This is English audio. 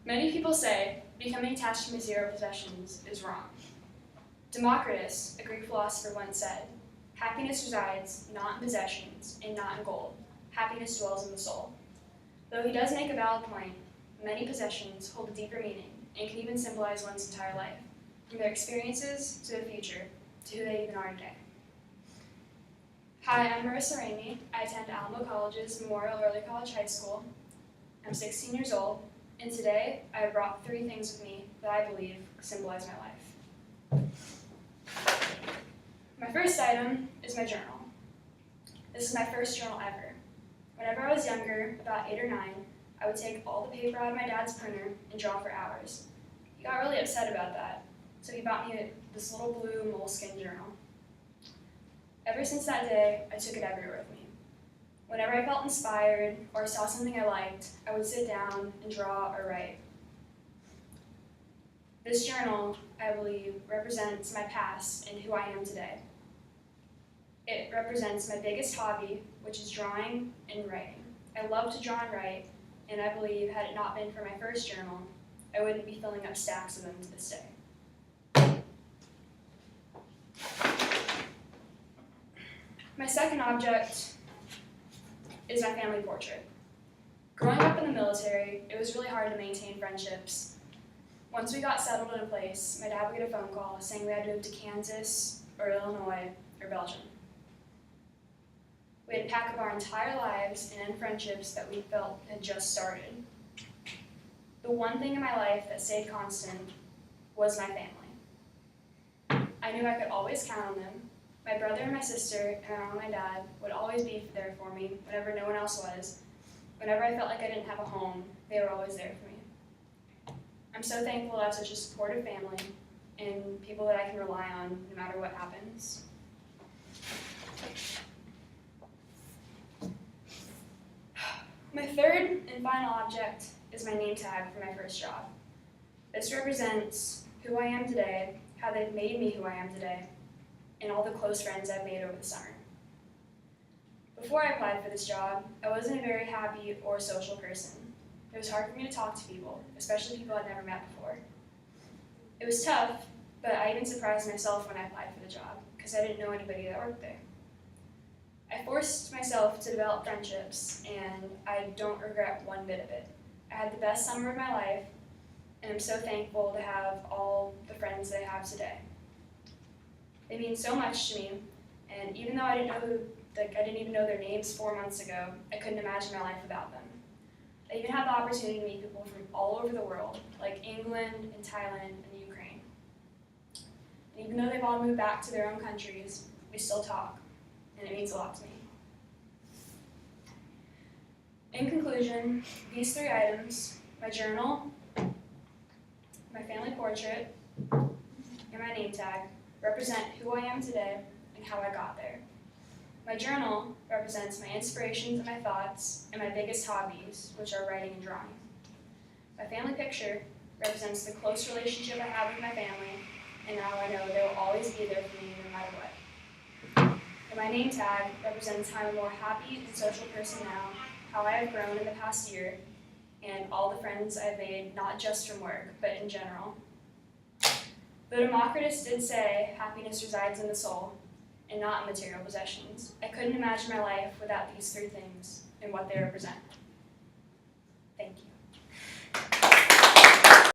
Many people say becoming attached to material possessions is wrong. Democritus, a Greek philosopher, once said, "Happiness resides not in possessions and not in gold. Happiness dwells in the soul." Though he does make a valid point, many possessions hold a deeper meaning and can even symbolize one's entire life, from their experiences to the future, to who they even are today. Hi, I'm Marissa Ramey. I attend Alamo College's Memorial Early College High School. I'm 16 years old, and today I have brought 3 things with me that I believe symbolize my life. My first item is my journal. This is my first journal ever. Whenever I was younger, about 8 or 9, I would take all the paper out of my dad's printer and draw for hours. He got really upset about that, so he bought me this little blue moleskin journal. Ever since that day, I took it everywhere with me. Whenever I felt inspired or saw something I liked, I would sit down and draw or write. This journal, I believe, represents my past and who I am today. It represents my biggest hobby, which is drawing and writing. I love to draw and write, and I believe had it not been for my first journal, I wouldn't be filling up stacks of them to this day. My second object is my family portrait. Growing up in the military, it was really hard to maintain friendships. Once we got settled in a place, my dad would get a phone call saying we had to move to Kansas or Illinois or Belgium. We had to pack up our entire lives and end friendships that we felt had just started. The one thing in my life that stayed constant was my family. I knew I could always count on them. My brother and my sister and my mom and my dad would always be there for me whenever no one else was. Whenever I felt like I didn't have a home, they were always there for me. I'm so thankful to have such a supportive family and people that I can rely on no matter what happens. My third and final object is my name tag for my first job. This represents who I am today, how they've made me who I am today, and all the close friends I've made over the summer. Before I applied for this job, I wasn't a very happy or social person. It was hard for me to talk to people, especially people I'd never met before. It was tough, but I even surprised myself when I applied for the job, because I didn't know anybody that worked there. I forced myself to develop friendships, and I don't regret one bit of it. I had the best summer of my life, and I'm so thankful to have all the friends that I have today. They mean so much to me, and even though I didn't even know their names 4 months ago, I couldn't imagine my life without them. I even had the opportunity to meet people from all over the world, like England and Thailand and Ukraine. And even though they've all moved back to their own countries, we still talk, and it means a lot to me. In conclusion, these 3 items, my journal, my family portrait, and my name tag, represent who I am today and how I got there. My journal represents my inspirations and my thoughts and my biggest hobbies, which are writing and drawing. My family picture represents the close relationship I have with my family and how I know they will always be there for me no matter what. And my name tag represents how I'm a more happy and social person now, how I have grown in the past year, and all the friends I've made, not just from work, but in general. Though Democritus did say happiness resides in the soul and not in material possessions, I couldn't imagine my life without these 3 things and what they represent.